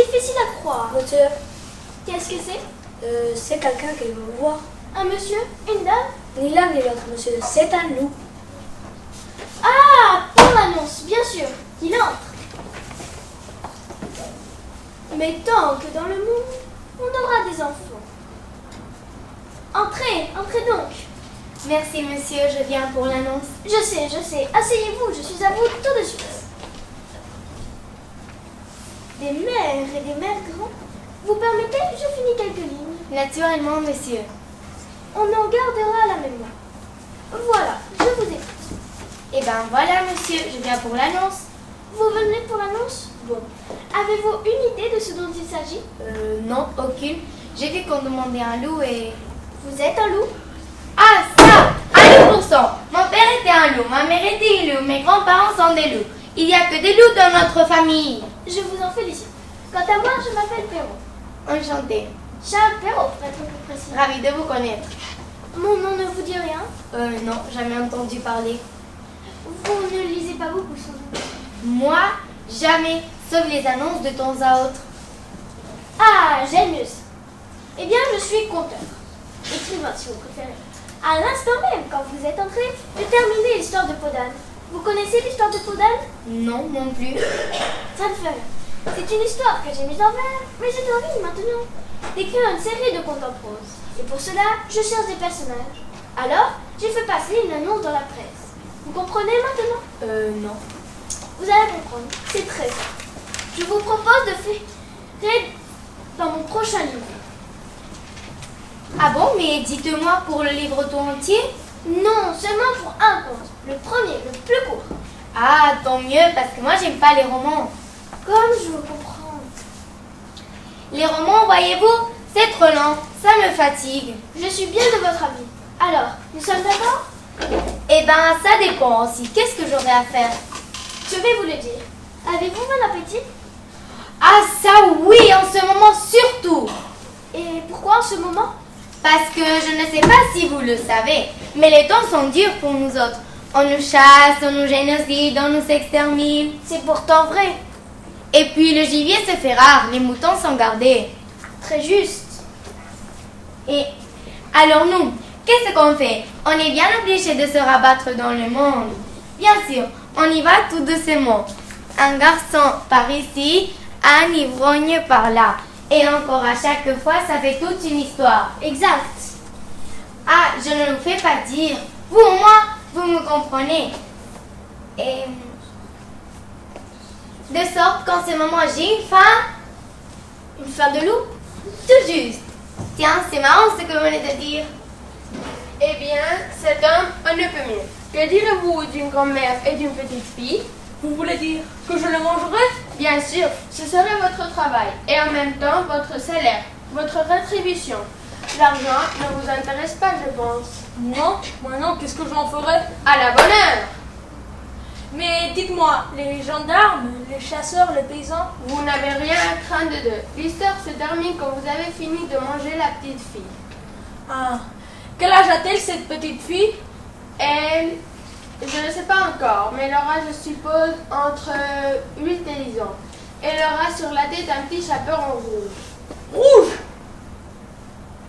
difficile à croire. Monsieur, Qu'est-ce que c'est? c'est quelqu'un qui veut vous voir. Un monsieur? Une dame? Ni l'un ni l'autre, monsieur. C'est un loup. Ah, pour l'annonce, bien sûr. Qu'il entre. Mais tant que dans le monde, on aura des enfants. Entrez, entrez donc. Merci, monsieur, je viens pour l'annonce. Je sais. Asseyez-vous, je suis à vous tout de suite. Des mères et des mères grands. Vous permettez, je finis quelques lignes. Naturellement, monsieur. On en gardera la mémoire. Voilà, je vous écoute. Eh ben voilà, monsieur, je viens pour l'annonce. Vous venez pour l'annonce? Bon. Avez-vous une idée de ce dont il s'agit? Non, aucune. J'ai vu qu'on demandait un loup et... Vous êtes un loup? Ah, ça! À 100%. Mon père était un loup, ma mère était une loup, mes grands-parents sont des loups. Il n'y a que des loups dans notre famille. Je vous en félicite. Quant à moi, je m'appelle Perrault. Enchantée. Charles Perrault, pour être plus précis. Ravie de vous connaître. Mon nom ne vous dit rien? Non, jamais entendu parler. Vous ne lisez pas beaucoup sans doute. Moi, jamais, sauf les annonces de temps à autre. Ah, j'aime mieux ça. Eh bien, je suis conteur. Écrivain, si vous préférez. À l'instant même, quand vous êtes entré, j'ai terminé l'histoire de Podane. Vous connaissez l'histoire de Podane? Non, non plus. Ça ne fait rien. C'est une histoire que j'ai mise en vers, mais j'ai envie maintenant d'écrire une série de contes en prose. Et pour cela, je cherche des personnages. Alors, j'ai fait passer une annonce dans la presse. Vous comprenez maintenant? Non. Vous allez comprendre. C'est très simple. Je vous propose de faire dans mon prochain livre. Ah bon, mais dites-moi pour le livre tout entier? Non, seulement pour un conte. Le premier, le plus court. Ah, tant mieux, parce que moi, j'aime pas les romans. Comme je vous comprends. Les romans, voyez-vous, c'est trop lent, ça me fatigue. Je suis bien de votre avis. Alors, nous sommes d'accord? Eh ben, ça dépend aussi. Qu'est-ce que j'aurai à faire? Je vais vous le dire. Avez-vous bon appétit? Ah, ça oui, en ce moment surtout. Et pourquoi en ce moment? Parce que je ne sais pas si vous le savez, mais les temps sont durs pour nous autres. On nous chasse, on nous génocide, on nous extermine. C'est pourtant vrai. Et puis le gibier se fait rare, les moutons sont gardés. Très juste. Et alors nous, qu'est-ce qu'on fait? On est bien obligé de se rabattre dans le monde. Bien sûr, on y va tout doucement. Un garçon par ici, un ivrogne par là. Et encore à chaque fois, ça fait toute une histoire. Exact. Ah, je ne vous fais pas dire. Vous, moi, vous me comprenez. Et de sorte qu'en ce moment, j'ai une faim. Une faim de loup? Tout juste. Tiens, c'est marrant ce que vous venez de dire. Eh bien, cet homme, on ne peut mieux. Que direz-vous d'une grand-mère et d'une petite fille? Vous voulez dire que je le mangerai? Bien sûr, ce serait votre travail et en même temps votre salaire, votre rétribution. L'argent ne vous intéresse pas, je pense. Non, moi non, qu'est-ce que j'en ferai? À la bonne heure! Mais dites-moi, les gendarmes, les chasseurs, les paysans? Vous n'avez rien à craindre d'eux. L'histoire se termine quand vous avez fini de manger la petite fille. Ah, quel âge a-t-elle cette petite fille? Elle, je ne sais pas encore, mais elle aura, je suppose, entre 8 et 10 ans. Elle aura sur la tête un petit chapeau en rouge. Rouge!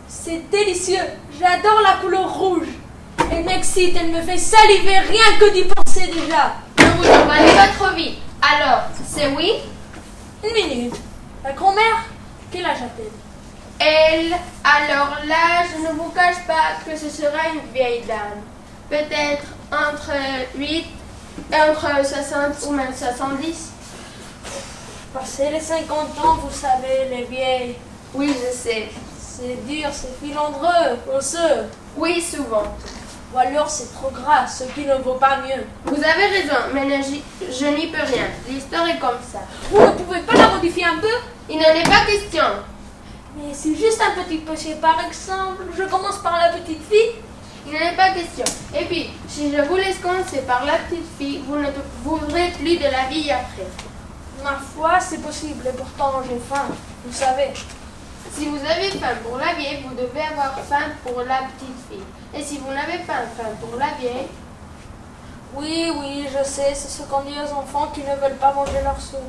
C'est délicieux, j'adore la couleur rouge. Elle m'excite, elle me fait saliver rien que d'y penser déjà. Ne vous emballez pas trop vite. Alors, c'est oui? Une minute. La grand-mère, quel âge a-t-elle? Elle, alors là, je ne vous cache pas que ce sera une vieille dame. Peut-être entre 8 et entre 60 ou même 70. Passé les 50 ans, vous savez, les vieilles. Oui, je sais. C'est dur, c'est filandreux, osseux. Oui, souvent. Ou alors c'est trop gras, ce qui ne vaut pas mieux. Vous avez raison, mais je n'y peux rien. L'histoire est comme ça. Vous ne pouvez pas la modifier un peu? Il n'en est pas question. Mais c'est juste un petit péché, par exemple. Je commence par la petite fille. Il n'en est pas question. Et puis, si je vous laisse commencer par la petite fille, vous ne voudrez plus de la vie après. Ma foi, c'est possible, et pourtant j'ai faim, vous savez. Si vous avez faim pour la vieille, vous devez avoir faim pour la petite fille. Et si vous n'avez pas faim pour la vieille... Oui, je sais, c'est ce qu'on dit aux enfants qui ne veulent pas manger leur soupe.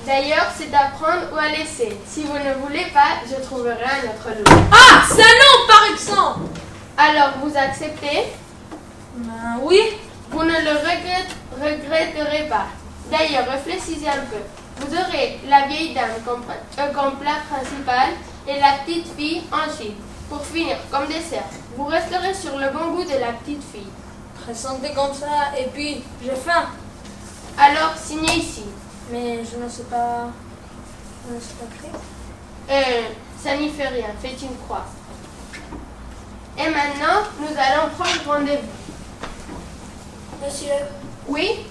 D'ailleurs, c'est à prendre ou à laisser. Si vous ne voulez pas, je trouverai un autre loup. Ah, ça non, par exemple. Alors, vous acceptez? Ben oui. Vous ne le regretterez pas. D'ailleurs, réfléchissez un peu. Vous aurez la vieille dame comme plat principal et la petite fille ensuite. Pour finir, comme dessert, vous resterez sur le bon goût de la petite fille. Présentez comme ça, et puis j'ai faim. Alors, signez ici. Mais je ne sais pas. Je ne sais pas écrire. Ça n'y fait rien, faites une croix. Et maintenant, nous allons prendre rendez-vous. Monsieur, Oui?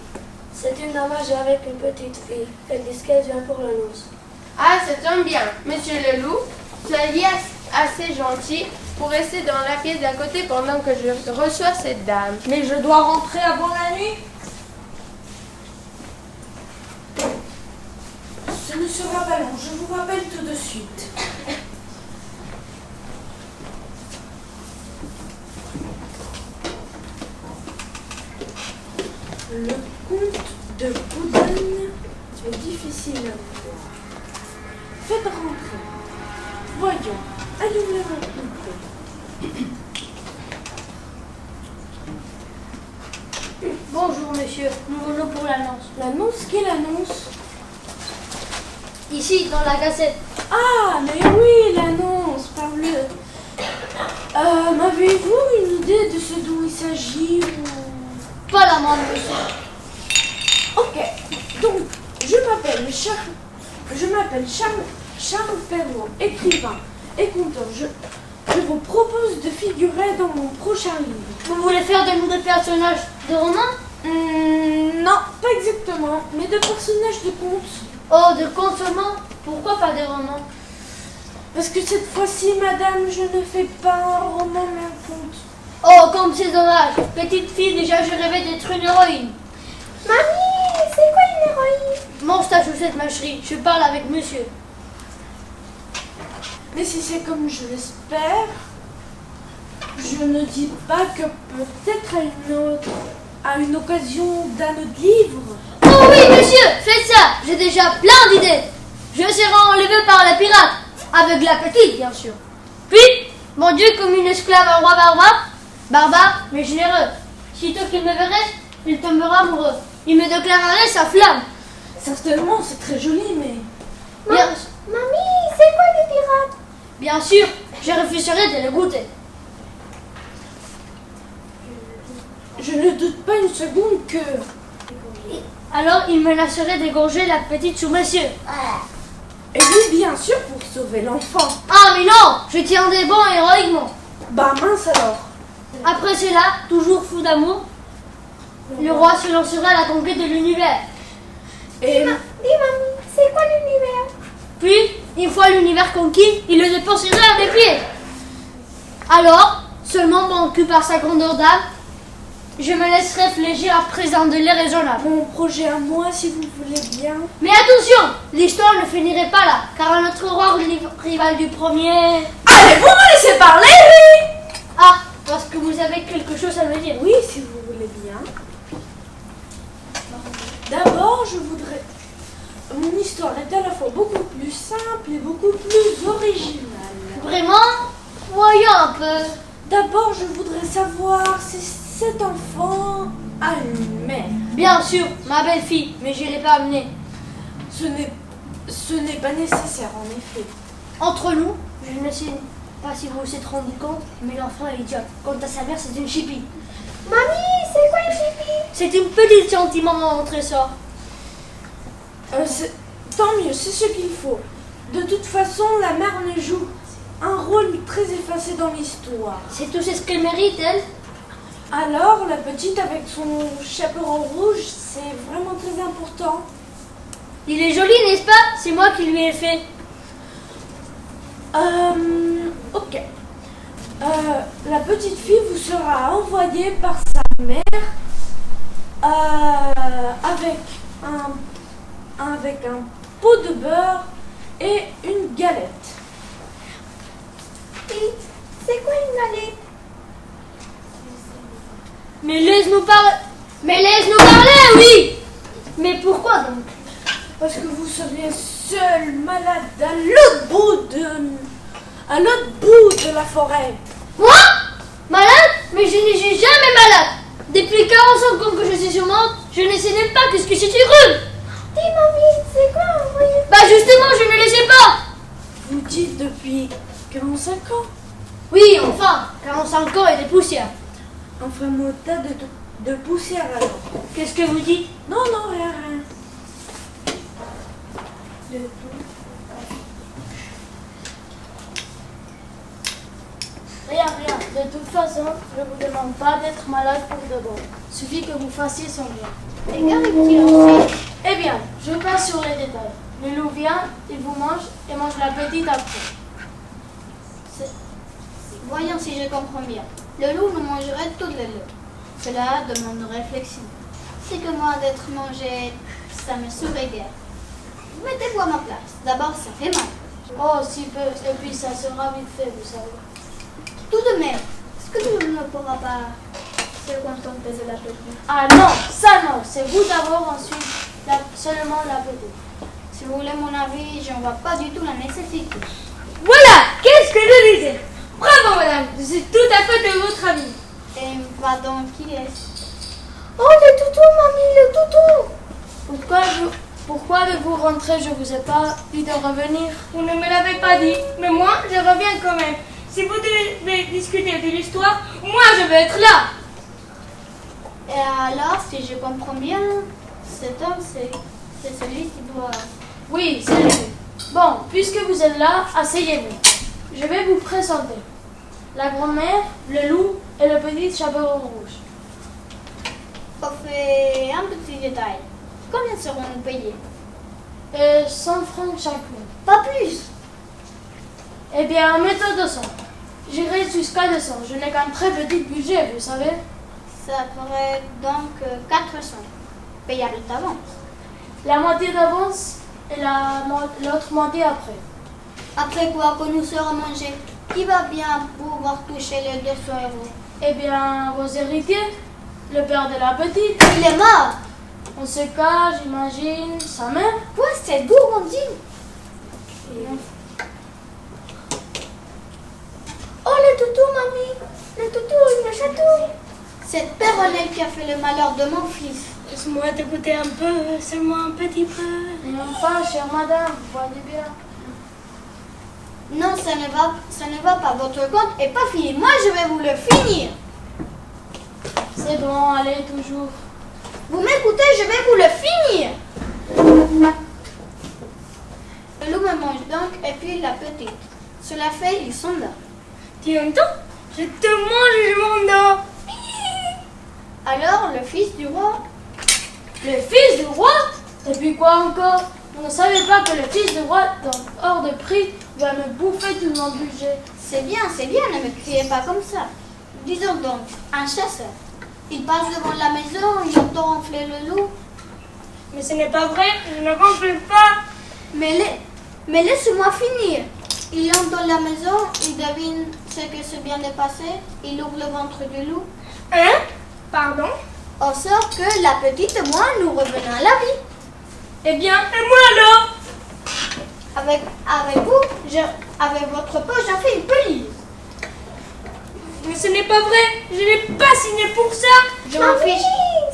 c'est une dame âgée avec une petite fille. Elle dit qu'elle vient pour la noce. Ah, ça tombe bien. Monsieur le loup, soyez assez gentil pour rester dans la pièce d'à côté pendant que je reçois cette dame. Mais je dois rentrer avant la nuit. Ce ne sera pas long, je vous rappelle tout de suite. Le comte de Goudagne est difficile à voir. Faites rentrer. Voyons, allons le rencontrer. Bonjour, monsieur. Nous venons pour l'annonce. L'annonce, quelle annonce? Ici, dans la gazette. Ah, mais oui, l'annonce, parle-le. M'avez-vous une idée de ce dont il s'agit ou... Pas la main, monsieur. Ok, donc je m'appelle Charles Perrault, écrivain et conteur. Je vous propose de figurer dans mon prochain livre. Vous voulez faire de nous des personnages de romans? Non, pas exactement, mais de personnages de contes. Oh, de contes seulement? Pourquoi pas des romans? Parce que cette fois-ci, madame, je ne fais pas un roman mais un conte. Oh, comme c'est dommage. Petite fille, déjà je rêvais d'être une héroïne. Mamie, c'est quoi une héroïne? Mange ta chaussette, ma chérie. Je parle avec monsieur. Mais si c'est comme je l'espère, je ne dis pas que peut-être à une occasion d'un autre livre. Oh oui, monsieur, faites ça. J'ai déjà plein d'idées. Je serai enlevée par les pirates. Avec la petite, bien sûr. Puis, mon Dieu, comme une esclave un roi barbare, mais généreux. Sitôt qu'il me verrait, il tombera amoureux. Il me déclarerait sa flamme. Certainement, c'est très joli, mais... Bien, Mamie, c'est quoi des pirates? bien sûr, je refuserai de le goûter. Je ne doute pas une seconde que... Alors, il menacerait d'égorger la petite sous monsieur. Et oui, bien sûr, pour sauver l'enfant. Ah, mais non, je tiendrai bon héroïquement. Bah mince alors. Après cela, toujours fou d'amour, le roi se lancera à la conquête de l'univers. Et... Dis mamie, c'est quoi l'univers? Puis, une fois l'univers conquis, il le dépenserait à mes pieds. Alors, seulement vaincu par sa grandeur d'âme, je me laisserai fléchir à présent de l'air raisonnable. mon projet à moi, si vous voulez bien. Mais attention, l'histoire ne finirait pas là, car un autre roi rival du premier... Allez, vous me laissez parler, oui. Ah, parce que vous avez quelque chose à me dire. Oui, si vous voulez bien. D'abord, je voudrais... Mon histoire est à la fois beaucoup plus simple et beaucoup plus originale. Vraiment? Voyons un peu. D'abord, je voudrais savoir si cet enfant a une mère. Bien sûr, ma belle-fille, mais je ne l'ai pas amenée. Ce n'est pas nécessaire, en effet. Entre nous, je ne sais pas si vous vous êtes rendu compte, mais l'enfant est idiote. Quant à sa mère, c'est une chipie. Mamie, c'est quoi une chipie? C'est une petite sentiment en trésor. Tant mieux, c'est ce qu'il faut. De toute façon, la mère ne joue un rôle très effacé dans l'histoire. C'est tout ce qu'elle mérite, elle. Alors, la petite avec son chaperon rouge, c'est vraiment très important. Il est joli, n'est-ce pas? C'est moi qui lui ai fait. Ok. La petite fille vous sera envoyée par sa mère avec un pot de beurre et une galette. C'est quoi une galette? Mais laisse-nous parler. Mais laisse-nous parler, oui. Mais pourquoi donc? parce que vous seriez seul, malade, à l'autre bout de la forêt. Moi? Malade? Mais je ne suis jamais malade. Depuis 45 ans que je suis sur Mante, je ne sais même pas qu'est-ce que c'est une rhume. Dis mamie, c'est quoi, oui? Bah justement, je ne le sais pas. Vous dites depuis 45 ans. Oui, enfin, 45 ans et des poussières. Enfin, mon tas de poussière alors. Qu'est-ce que vous dites? Non, rien. De tout. Rien. De toute façon, je ne vous demande pas d'être malade pour de bon. Suffit que vous fassiez son bien. Et qu'arrive-t-il ensuite? Eh bien, je passe sur les détails. Le loup vient, il vous mange et mange la petite après. Voyons si je comprends bien. Le loup nous mangerait toutes les deux. Cela demande réflexion. C'est que moi d'être mangé, ça me sourit guère. Mettez-vous à ma place. D'abord, ça fait mal. Oh, si peu, et puis ça sera vite fait, vous savez. Tout de même, est-ce que le loup ne pourra pas se contenter de la petite? Ah non, ça non, c'est vous d'abord, ensuite seulement la petite. Si vous voulez mon avis, j'en vois pas du tout la nécessité. Voilà, qu'est-ce que je disais? Bravo madame, je suis tout à fait de votre avis. Et pardon, qui est-ce? Oh, le toutou, mamie, le toutou! Pourquoi avez-vous rentré? Je vous ai pas dit de revenir. Vous ne me l'avez pas dit, mais moi, je reviens quand même. Si vous devez discuter de l'histoire, moi, je vais être là. Et alors, si je comprends bien, cet homme, c'est celui qui doit... Oui, c'est lui. Bon, puisque vous êtes là, asseyez-vous. Je vais vous présenter la grand-mère, le loup et le petit chaperon rouge. On fait un petit détail. Combien seront-nous payés? 100 francs chacun. Pas plus. Eh bien, mettons 200. J'irai jusqu'à 200. Je n'ai qu'un très petit budget, vous savez. Ça ferait donc 400. Payable d'avance. La moitié d'avance et l'autre moitié après. Après quoi que nous serons mangés, qui va bien pouvoir toucher les 200 euros? Eh bien, vos héritiers, le père de la petite, Il est mort. en ce cas, j'imagine, sa mère. Quoi, cette gourmandine? Oh, le toutou, mamie. Le toutou, il me chatouille. C'est Péronnelle qui a fait le malheur de mon fils. Laisse-moi t'écouter un peu, seulement un petit peu. Et enfin, chère madame, vous voyez bien. Non, ça ne va pas. Votre compte est pas fini. Moi, je vais vous le finir. C'est bon, allez, toujours. Vous m'écoutez, je vais vous le finir. Le loup me mange donc, et puis la petite. Cela fait, ils sont là. Tu entends? Je te mange, je m'endors. Alors, le fils du roi? Le fils du roi? Et puis quoi encore? Vous ne savez pas que le fils du roi, donc hors de prix, va me bouffer tout mon budget. C'est bien, ne me criez pas comme ça. Disons donc, un chasseur. Il passe devant la maison, il entend ronfler le loup. Mais ce n'est pas vrai, je ne ronfle pas. Mais laisse-moi finir. Il entre dans la maison, il devine ce que se vient de passer, il ouvre le ventre du loup. Hein? Pardon? En sorte que la petite et moi, nous revenons à la vie. Eh bien, et moi alors? Avec vous, avec votre poche, j'en fais une pelisse. Mais ce n'est pas vrai, je n'ai pas signé pour ça. Je m'en fiche.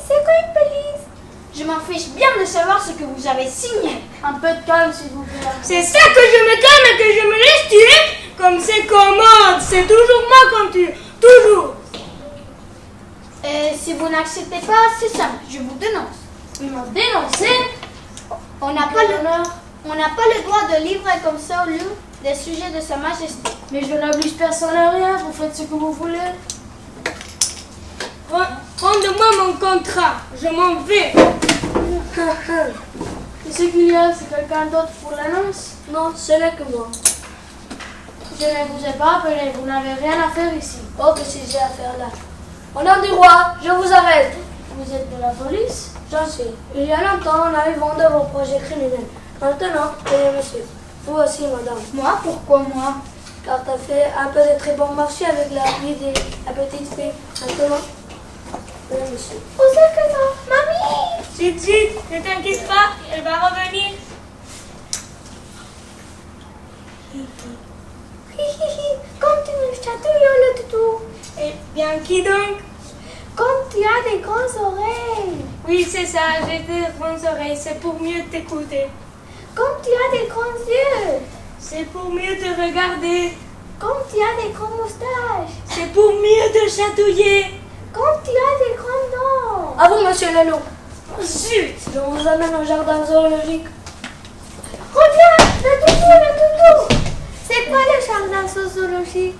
C'est quoi une pelisse? Je m'en fiche bien de savoir ce que vous avez signé. Un peu de calme, s'il vous plaît. C'est ça que je me calme et que je me laisse tuer? Comme c'est commode, c'est toujours moi qu'on tue. Toujours. Et si vous n'acceptez pas, c'est simple, je vous dénonce. Vous m'ont dénoncé? On n'a pas le droit de livrer comme ça au loup des sujets de Sa Majesté. Mais je n'oblige personne à rien, vous faites ce que vous voulez. Rendez-moi mon contrat, je m'en vais. Qu'est-ce qu'il y a? C'est quelqu'un d'autre pour l'annonce? Non, ce n'est que moi. Je ne vous ai pas appelé, vous n'avez rien à faire ici. Oh, que j'ai à faire là. Au nom du roi, je vous arrête. Vous êtes de la police? J'en suis. Il y a longtemps, on avait vendu vos projets criminels. Maintenant, veuillez me suivre. Vous aussi, madame. Moi? Pourquoi moi? Car tu as fait un peu de très bon marché avec la vie de la petite fille. Maintenant, veuillez me suivre. Vous êtes que non, mamie! Zut, zut, ne t'inquiète pas, elle va revenir. Comme tu me chatouilles le toutou. Eh bien, qui donc? Comme tu as des grandes oreilles. Oui, c'est ça, j'ai des grandes oreilles, c'est pour mieux t'écouter. Comme tu as des grands yeux. C'est pour mieux te regarder. Comme tu as des grandes moustaches. C'est pour mieux te chatouiller. Comme tu as des grands dents. À vous, monsieur le loup. Zut! Je vous amène au jardin zoologique. Regarde, le toutou. C'est quoi le jardin zoologique?